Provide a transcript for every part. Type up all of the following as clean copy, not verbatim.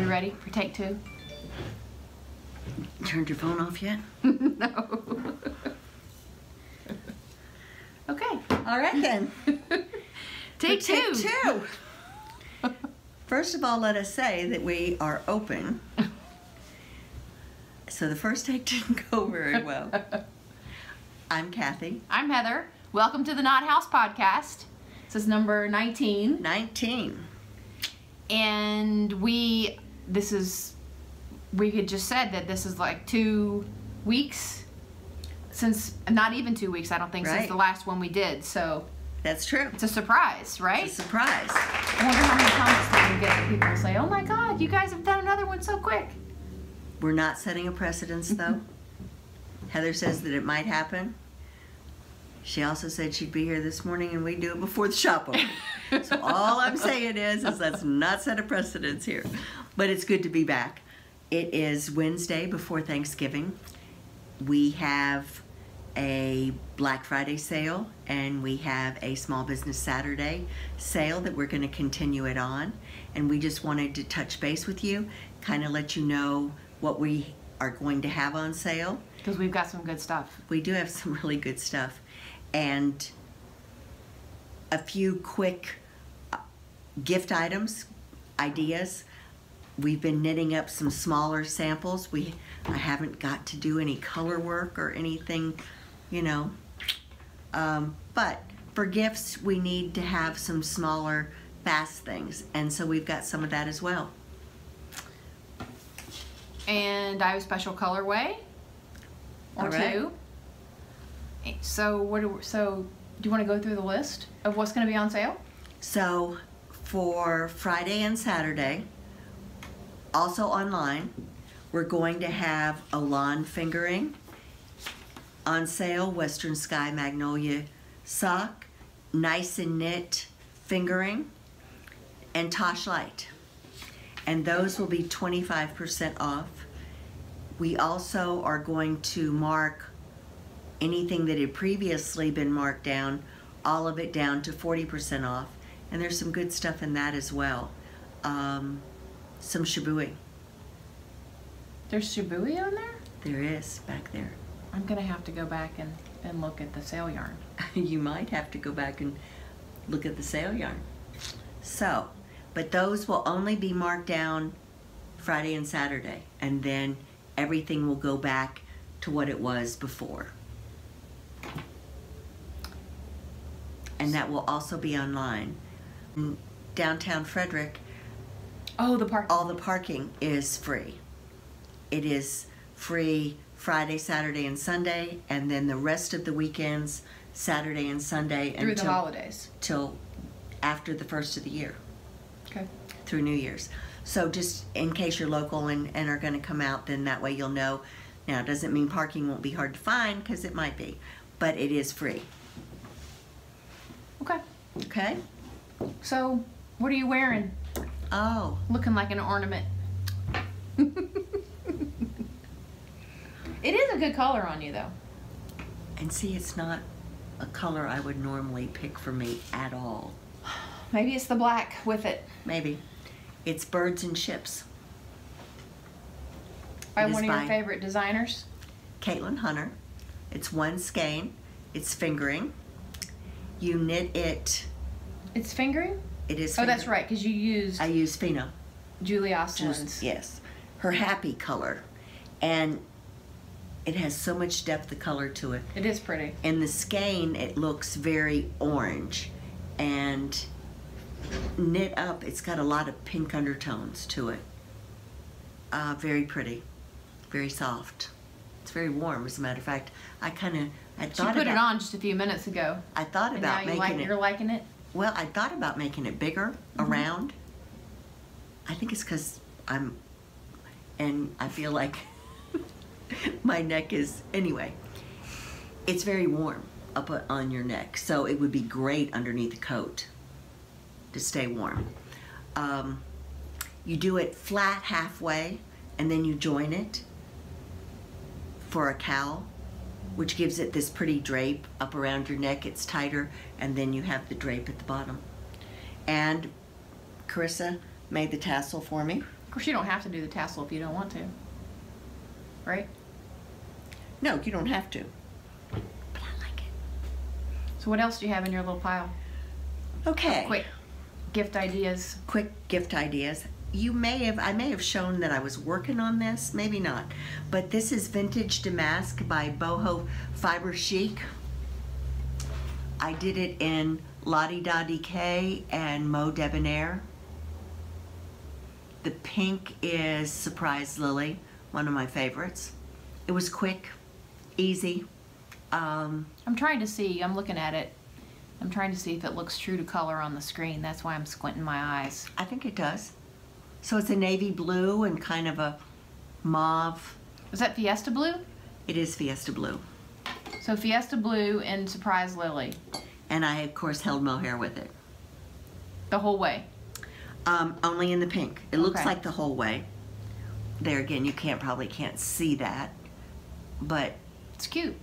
We ready for take 2? Turned your phone off yet? No. Okay. All right then. Take 2. Take 2. First of all, let us say that we are open. So the first take didn't go very well. I'm Kathy. I'm Heather. Welcome to the Not House podcast. This is number 19. 19. And we had just said that this is like 2 weeks since, not even 2 weeks, I don't think, since the last one we did. So that's true. it's a surprise, right? It's a surprise. I wonder how many comments we get that people say, "Oh my God, you guys have done another one so quick." We're not setting a precedence, though. Heather says that it might happen. She also said she'd be here this morning and we'd do it before the shop opened. So all I'm saying is let's not set a precedence here. But it's good to be back. It is Wednesday before Thanksgiving. We have a Black Friday sale and we have a Small Business Saturday sale that we're going to continue it on. And we just wanted to touch base with you, kind of let you know what we are going to have on sale. Because we've got some good stuff. We do have some really good stuff. And a few quick gift items, ideas. We've been knitting up some smaller samples. I haven't got to do any color work or anything, you know. But for gifts, we need to have some smaller, fast things. And so we've got some of that as well. And I have a special colorway or two. So do you want to go through the list of what's going to be on sale? So for Friday and Saturday, also online, we're going to have a lawn fingering on sale, Western Sky Magnolia sock, nice and knit fingering, and Tosh Light. And those will be 25% off. We also are going to mark anything that had previously been marked down, all of it down to 40% off. And there's some good stuff in that as well. Some shabooing. There's shabooing on there? There is, back there. I'm going to have to go back and look at the sale yarn. You might have to go back and look at the sale yarn. So, but those will only be marked down Friday and Saturday. And then everything will go back to what it was before. And that will also be online. In downtown Frederick, oh, all the parking is free. It is free Friday, Saturday, and Sunday, and then the rest of the weekends, Saturday and Sunday, through the holidays, till after the first of the year. Okay. Through New Year's. So just in case you're local and are going to come out, then that way you'll know. Now, it doesn't mean parking won't be hard to find, because it might be, but it is free. Okay. Okay? So, what are you wearing? Oh. Looking like an ornament. It is a good color on you, though. And see, it's not a color I would normally pick for me at all. Maybe it's the black with it. Maybe. It's Birds and Ships. By one of your favorite designers? Caitlin Hunter. It's one skein. It's fingering. You knit it. It's fingering? It is fingering. Oh, that's right, because you used... I use Fino. Julie Austin's. Yes. Her happy color. And it has so much depth of color to it. It is pretty. In the skein, it looks very orange. And knit up, it's got a lot of pink undertones to it. Very pretty. Very soft. It's very warm, as a matter of fact. I thought She put it on just a few minutes ago. I thought about making it. You're liking it? Well, I thought about making it bigger, around. I think it's because and I feel like my neck is, anyway. It's very warm up on your neck, so it would be great underneath the coat to stay warm. You do it flat halfway, and then you join it for a cowl, which gives it this pretty drape up around your neck. It's tighter, and then you have the drape at the bottom. And Carissa made the tassel for me. Of course, you don't have to do the tassel if you don't want to, right? No, you don't have to. But I like it. So what else do you have in your little pile? Okay. Quick gift ideas. Quick gift ideas. I may have shown that I was working on this, maybe not. But this is Vintage Damask by Boho Fiber Chic. I did it in Lottie Da Decay and Mauve Debonair. The pink is Surprise Lily, one of my favorites. It was quick, easy. I'm trying to see, I'm looking at it. I'm trying to see if it looks true to color on the screen. That's why I'm squinting my eyes. I think it does. So it's a navy blue and kind of a mauve. Is that Fiesta Blue? It is Fiesta Blue. So Fiesta Blue and Surprise Lily. And I, of course, held mohair with it. The whole way? Only in the pink. It looks Okay. like the whole way. There again, you probably can't see that. But It's cute.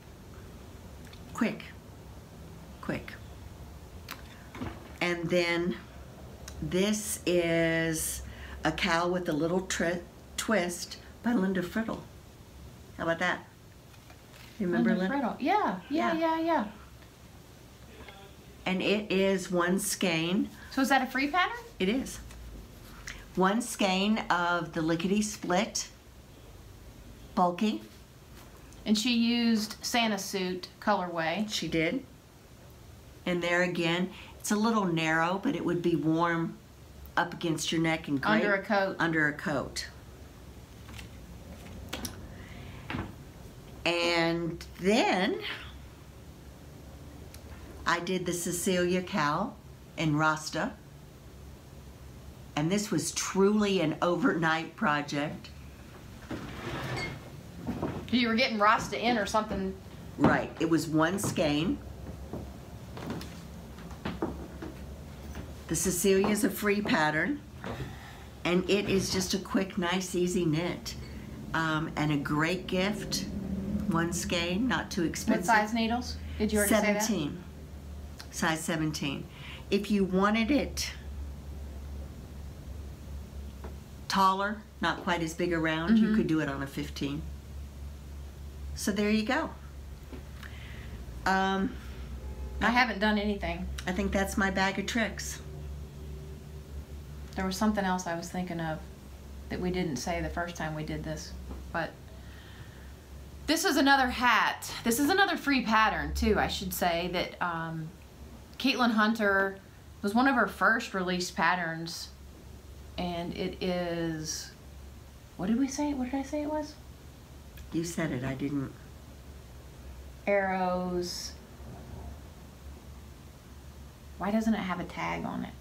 quick. And then this is a cowl with a little twist by Linda Frydle. How about that? You remember Linda? Frydle. Yeah. And it is one skein. So is that a free pattern? It is. One skein of the lickety split, bulky. And she used Santa Suit colorway. She did. And there again, it's a little narrow, but it would be warm up against your neck and great Under a coat. Under a coat. And then I did the Cecelia cowl in Rasta. And this was truly an overnight project. You were getting Rasta in or something. Right, it was one skein. The Cecelia is a free pattern, and it is just a quick, nice, easy knit, and a great gift. One skein, not too expensive. What size needles? Did you already say that? 17. Size 17. If you wanted it taller, not quite as big around, you could do it on a 15. So there you go. I haven't done anything. I think that's my bag of tricks. There was something else I was thinking of that we didn't say the first time we did this, but this is another hat. This is another free pattern too, I should say, that Caitlin Hunter was one of her first released patterns, and it is, what did we say? What did I say it was? You said it, I didn't. Arrows. Why doesn't it have a tag on it?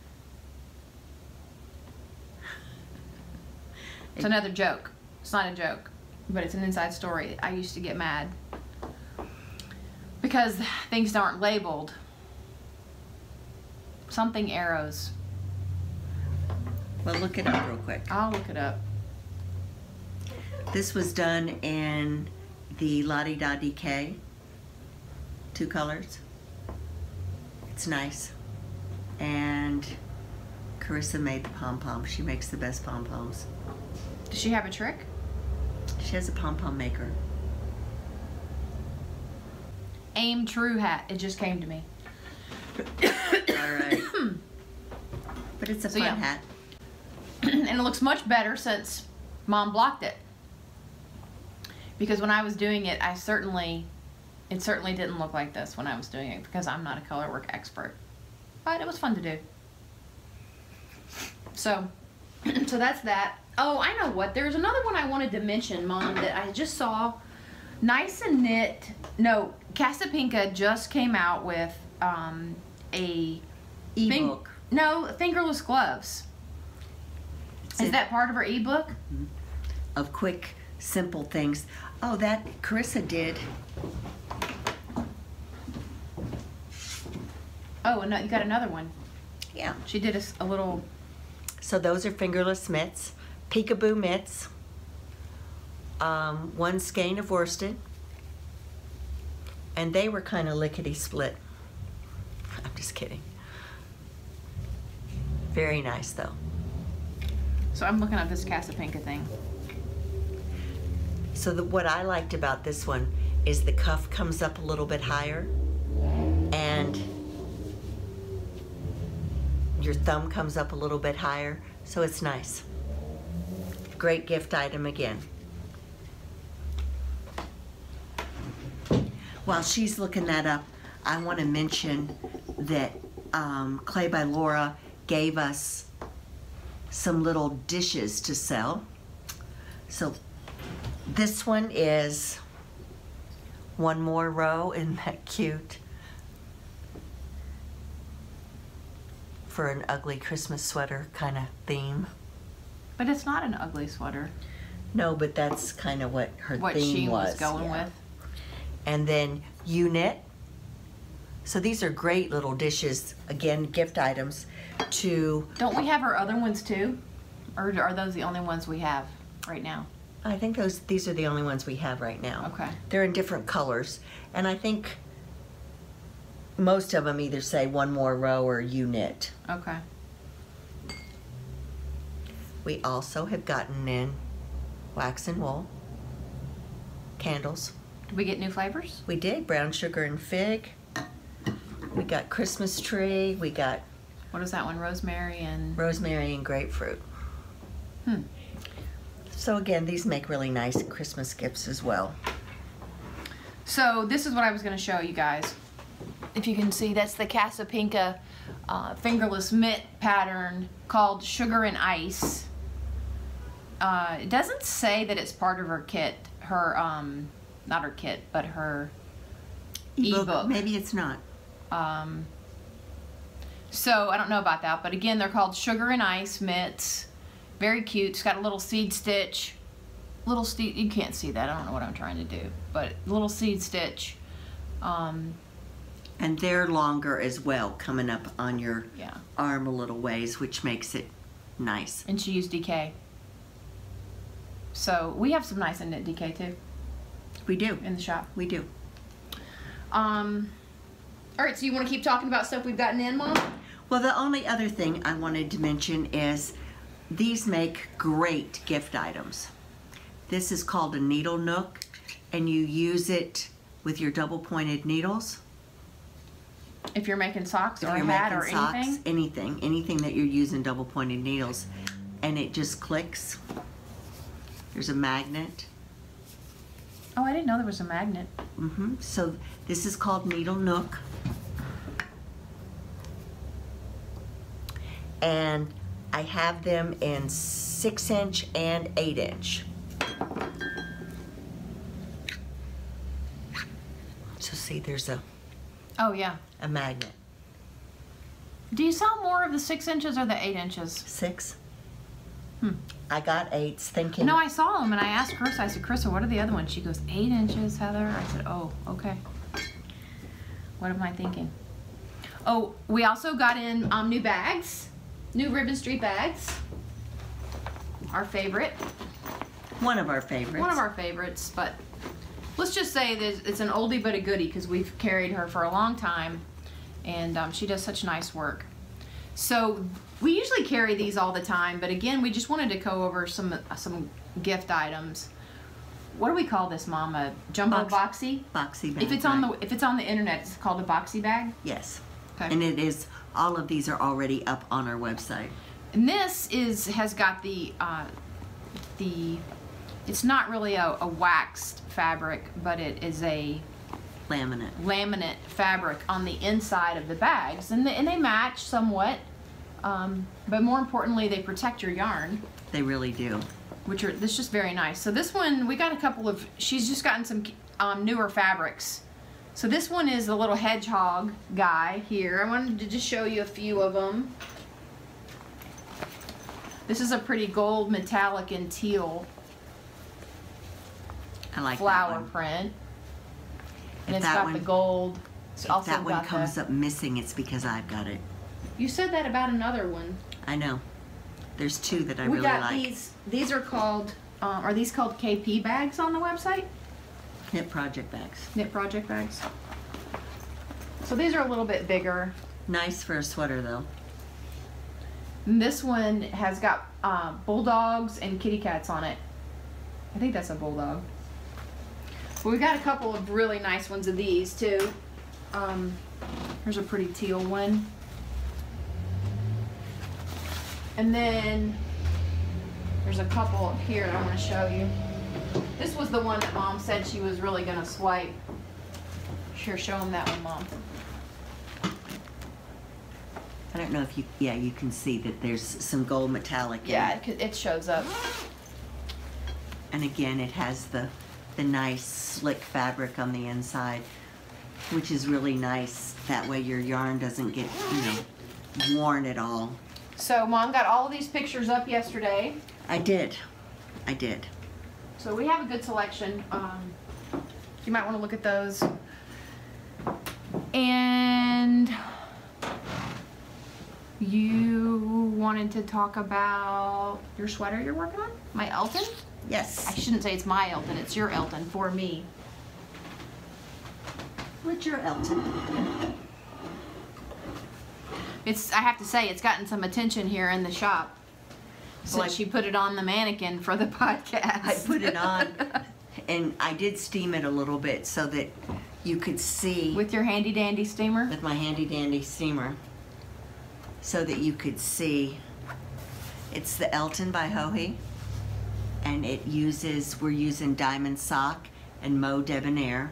It's another joke. It's not a joke, but it's an inside story. I used to get mad because things aren't labeled. Something arrows. Well, look it up real quick. I'll look it up. This was done in the Lottie Da Decay, 2 colors. It's nice. And Carissa made the pom-pom. She makes the best pom-poms. Does she have a trick? She has a pom-pom maker. Aim True hat. It just came to me. All right. But it's a So, fun yeah. hat. And it looks much better since Mom blocked it. Because when I was doing it, it certainly didn't look like this when I was doing it, because I'm not a color work expert. But it was fun to do. So that's that. Oh, I know what. There's another one I wanted to mention, Mom, that I just saw. Nice and Knit. No, Casapinka just came out with a Ebook. fingerless gloves. Is that part of her ebook? Of quick, simple things. Oh, that Carissa did. Oh, and you got another one. Yeah. She did a little. So those are fingerless mitts, peekaboo mitts, one skein of worsted, and they were kind of lickety split. I'm just kidding. Very nice though. So I'm looking at this Casapinka thing. So what I liked about this one is the cuff comes up a little bit higher and your thumb comes up a little bit higher, so it's nice. Great gift item again. While she's looking that up, I want to mention that Clay by Laura gave us some little dishes to sell. So this one is one more row. Isn't that cute? For an ugly Christmas sweater kind of theme. But it's not an ugly sweater. No, but that's kind of what her What theme she was going yeah. with. And then unit. So these are great little dishes, again, gift items to... Don't we have our other ones too? Or are those the only ones we have right now? I think these are the only ones we have right now. Okay. They're in different colors. And I think most of them either say one more row or unit. Okay. We also have gotten in wax and wool, candles. Did we get new flavors? We did, brown sugar and fig. We got Christmas tree. We got What is that one? Rosemary and... rosemary and grapefruit. So again, these make really nice Christmas gifts as well. So this is what I was going to show you guys. If you can see, that's the Casapinka fingerless mitt pattern called Sugar and Ice. It doesn't say that it's part of her kit, her, not her kit, but her ebook. Maybe it's not. So I don't know about that, but again, they're called Sugar and Ice mitts. Very cute. It's got a little seed stitch. You can't see that. I don't know what I'm trying to do, but little seed stitch. And they're longer as well, coming up on your Yeah. arm a little ways, which makes it nice. And she used DK. So we have some nice knit DK too We do. in the shop. We do. All right, so you want to keep talking about stuff we've gotten in, Mom? Well, the only other thing I wanted to mention is these make great gift items. This is called a needle nook, and you use it with your double-pointed needles. If you're making socks If or a you're hat making or socks, anything. anything that you're using double-pointed needles, and it just clicks. There's a magnet. Oh, I didn't know there was a magnet. So this is called Needle Nook. And I have them in 6-inch and 8-inch. So see, there's Oh, yeah. a magnet. Do you sell more of the 6 inches or the 8 inches? 6. I got 8s thinking. No, I saw them and I asked Chris, I said, Krista, what are the other ones? She goes, 8 inches, Heather. I said, oh, okay. What am I thinking? Oh, we also got in new bags, new Ribbon Street bags. Our favorite. One of our favorites. One of our favorites, but let's just say that it's an oldie but a goodie because we've carried her for a long time and she does such nice work. So we usually carry these all the time, but again, we just wanted to go over some gift items. What do we call this, Mom? A jumbo boxy? Boxy bag. If it's on the internet, it's called a boxy bag. Yes. Okay. And it is. All of these are already up on our website. And this has got the it's not really a waxed fabric, but it is a laminate fabric on the inside of the bags, and they match somewhat, but more importantly, they protect your yarn. They really do. This is just very nice. So this one, we got a couple of, she's just gotten some newer fabrics. So this one is the little hedgehog guy here. I wanted to just show you a few of them. This is a pretty gold, metallic, and teal I like flower that one. print. And If it's that got one- the gold. It's If also that one got comes up missing, it's because I've got it. You said that about another one. I know. There's 2 that I We really got like. these are called, are these called KP bags on the website? Knit project bags. Knit project bags. So these are a little bit bigger. Nice for a sweater though. And this one has got bulldogs and kitty cats on it. I think that's a bulldog. But we got a couple of really nice ones of these too. Here's a pretty teal one. And then there's a couple up here I want to show you. This was the one that Mom said she was really going to swipe. Sure, show them that one, Mom. I don't know if you, yeah, you can see that there's some gold metallic in it. It shows up. And again, it has the nice slick fabric on the inside, which is really nice. That way your yarn doesn't get, you know, worn at all. So Mom got all of these pictures up yesterday. I did. So we have a good selection. You might want to look at those. And you wanted to talk about your sweater you're working on? My Elton? Yes. I shouldn't say it's my Elton, it's your Elton for me. What's your Elton? I have to say, it's gotten some attention here in the shop since she put it on the mannequin for the podcast. I put it on, and I did steam it a little bit so that you could see. With your handy dandy steamer? With my handy dandy steamer. So that you could see. It's the Elton by Boho, and we're using Diamond Sock and Mauve Debonair.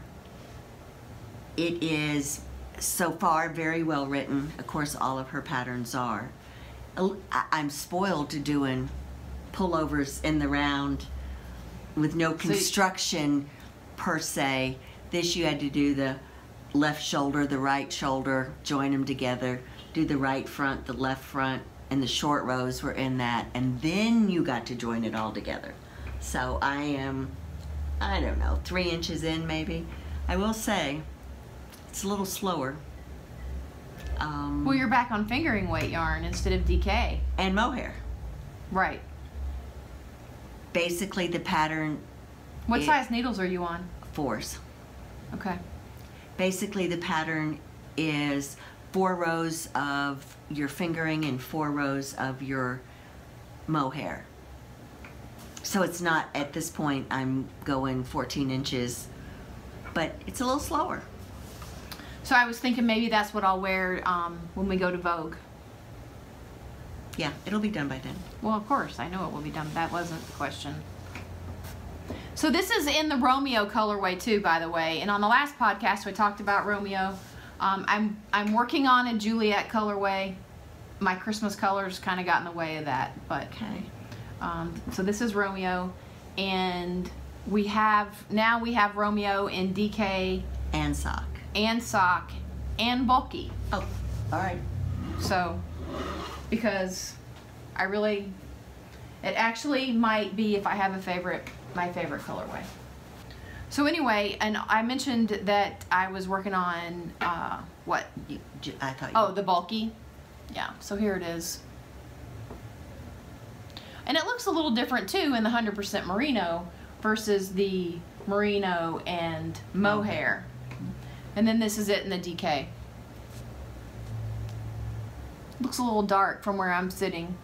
It is so far very well written. Of course, all of her patterns are. I'm spoiled to doing pullovers in the round with no construction per se. This you had to do the left shoulder, the right shoulder, join them together, do the right front, the left front, and the short rows were in that, and then you got to join it all together. So I am, I don't know, 3 inches in maybe. I will say, it's a little slower. Well, you're back on fingering weight yarn instead of DK. And mohair. Right. Basically the pattern. What size needles are you on? 4s. Okay. Basically the pattern is 4 rows of your fingering and 4 rows of your mohair. So it's not, at this point, I'm going 14 inches, but it's a little slower. So I was thinking maybe that's what I'll wear when we go to Vogue. Yeah, it'll be done by then. Well, of course, I know it will be done. That wasn't the question. So this is in the Romeo colorway too, by the way. And on the last podcast, we talked about Romeo. I'm working on a Juliet colorway. My Christmas colors kind of got in the way of that, but okay. So this is Romeo, and we have Romeo in DK and sock and bulky. Oh, all right. So because it actually might be, if I have my favorite colorway. So anyway, and I mentioned that I was working on what? The bulky. Yeah, so here it is. And it looks a little different too in the 100% merino versus the merino and mohair. And then this is it in the DK. Looks a little dark from where I'm sitting.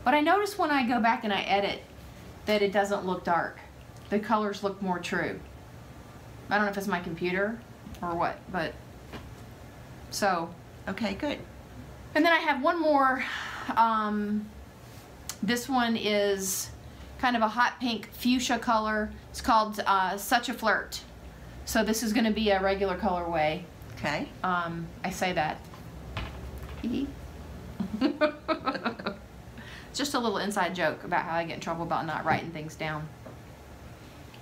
But I notice when I go back and I edit that it doesn't look dark. The colors look more true. I don't know if it's my computer or what, but so. Okay, good. And then I have one more. This one is kind of a hot pink fuchsia color. It's called Such a Flirt. So this is going to be a regular colorway. Okay. I say that. Just a little inside joke about how I get in trouble about not writing things down.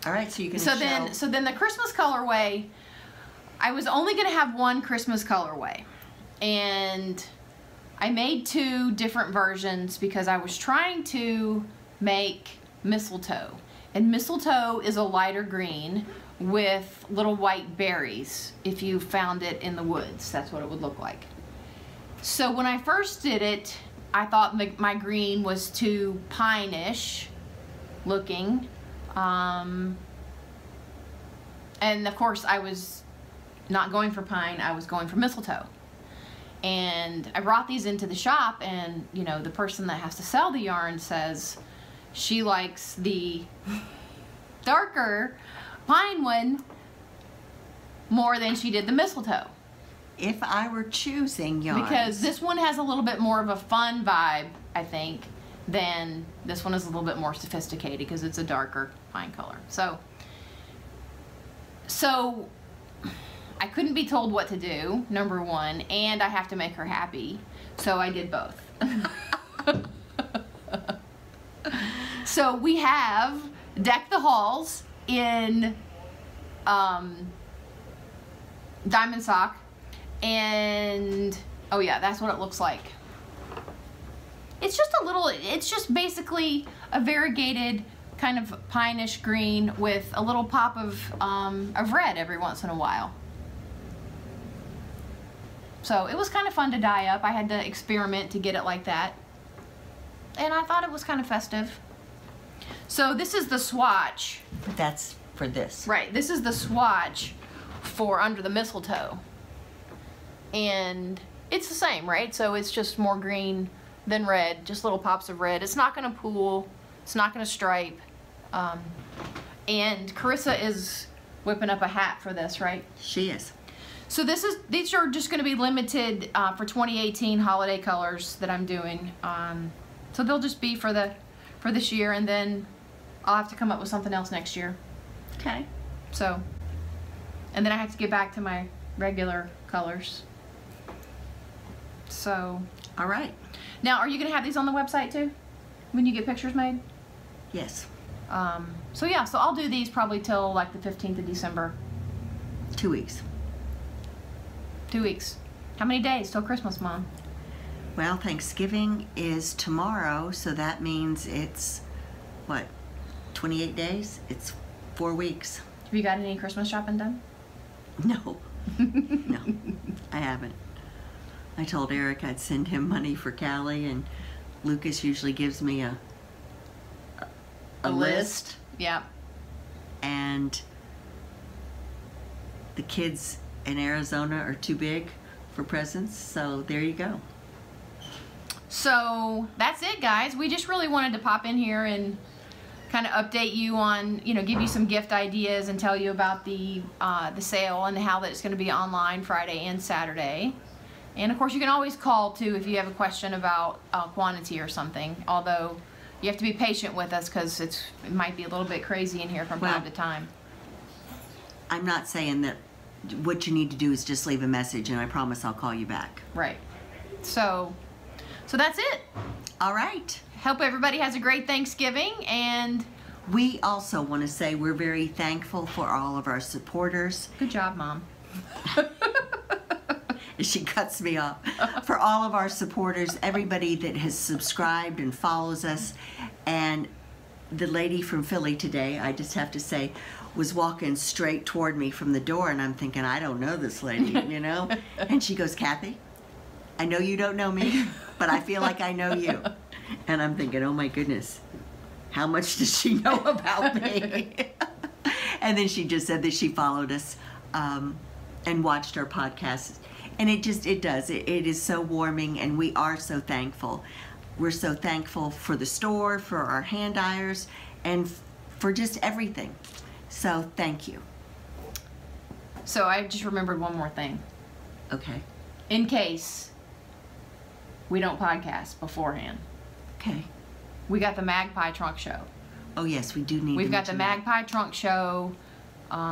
All right, so you can So then the Christmas colorway, I was only going to have one Christmas colorway. And I made 2 different versions because I was trying to make mistletoe. And mistletoe is a lighter green with little white berries. If you found it in the woods, that's what it would look like. So when I first did it, I thought my green was too pine-ish looking. And of course I was not going for pine, I was going for mistletoe. And I brought these into the shop, and you know, the person that has to sell the yarn says she likes the darker pine one more than she did the mistletoe. If I were choosing yarns. Because this one has a little bit more of a fun vibe, I think, than this one is a little bit more sophisticated because it's a darker pine color. So I couldn't be told what to do, number one, and I have to make her happy. So I did both. So we have Deck the Halls in Diamond Sock, and oh yeah, that's what it looks like. It's just a little, it's just basically a variegated kind of pineish green with a little pop of red every once in a while. So it was kind of fun to dye up. I had to experiment to get it like that. And I thought it was kind of festive. So this is the swatch. That's for this. Right, this is the swatch for Under the Mistletoe. And it's the same, right? So it's just more green than red, just little pops of red. It's not gonna pool, it's not gonna stripe. And Carissa is whipping up a hat for this, right? She is. So these are just gonna be limited for 2018 holiday colors that I'm doing. So they'll just be for this year, and then I'll have to come up with something else next year. Okay. So, and then I have to get back to my regular colors. So. All right. Now, are you gonna have these on the website too, when you get pictures made? Yes. So yeah, so I'll do these probably till like the 15th of December. 2 weeks. 2 weeks. How many days till Christmas, Mom? Well, Thanksgiving is tomorrow, so that means it's, what, 28 days? It's 4 weeks. Have you got any Christmas shopping done? No. No, I haven't. I told Eric I'd send him money for Callie, and Lucas usually gives me a list. Yeah. And the kids in Arizona are too big for presents, so there you go. So that's it, guys. We just really wanted to pop in here and kind of update you on, you know, give you some gift ideas and tell you about the sale and how that it's going to be online Friday and Saturday. And of course, you can always call too if you have a question about quantity or something. Although you have to be patient with us because it might be a little bit crazy in here from time to time. I'm not saying that what you need to do is just leave a message, and I promise I'll call you back. Right. So that's it. All right. Hope everybody has a great Thanksgiving, and we also want to say we're very thankful for all of our supporters. Good job, Mom. She cuts me off. For all of our supporters, everybody that has subscribed and follows us. And the lady from Philly today, I just have to say, was walking straight toward me from the door, and I'm thinking, I don't know this lady, you know? And she goes, Kathy, I know you don't know me, but I feel like I know you. And I'm thinking, oh my goodness, how much does she know about me? And then she just said that she followed us and watched our podcast. And it is so warming, and we are so thankful. We're so thankful for the store, for our hand dyers, and for just everything. So thank you. So I just remembered one more thing. Okay. In case we don't podcast beforehand. Okay. We got the Magpie Trunk Show. Oh yes, we do need We've to got the mention Magpie Trunk Show,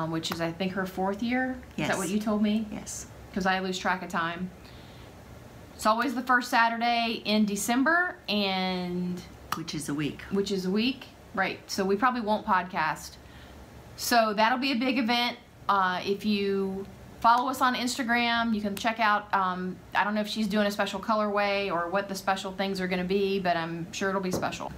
which is I think her 4th year. Yes. Is that what you told me? Yes. Because I lose track of time. It's always the first Saturday in December, and which is a week. Which is a week, right? So we probably won't podcast. So that'll be a big event. If you follow us on Instagram, you can check out. I don't know if she's doing a special colorway or what the special things are going to be, but I'm sure it'll be special.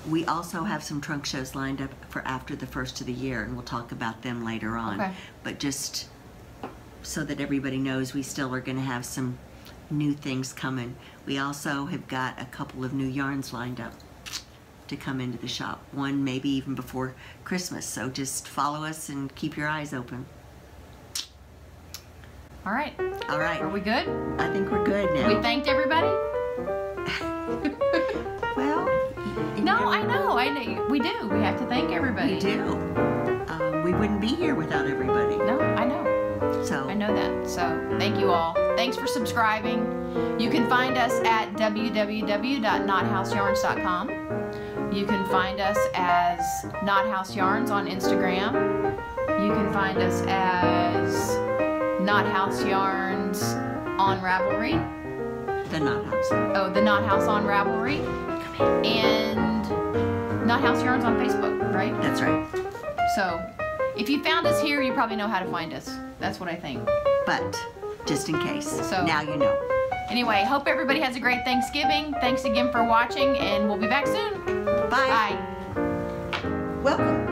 We also have some trunk shows lined up for after the first of the year, and we'll talk about them later on. Okay. But just so that everybody knows, we still are going to have some new things coming. We also have got a couple of new yarns lined up to come into the shop. One maybe even before Christmas. So just follow us and keep your eyes open. All right. All right. Are we good? I think we're good now. We thanked everybody? Well, No, I know. We do. We have to thank everybody. we do. We wouldn't be here without everybody. No, I know. So I know that. So thank you all. Thanks for subscribing. You can find us at www.knothousyarns.com. You can find us as Knot House Yarns on Instagram. You can find us as Knot House Yarns on Ravelry. the Knot House. Oh, the Knot House on Ravelry. And Knot House Yarns on Facebook, right? That's right. So if you found us here, you probably know how to find us. That's what I think. But just in case, So- now you know. Anyway, hope everybody has a great Thanksgiving. Thanks again for watching, and we'll be back soon. Bye. Bye. Welcome.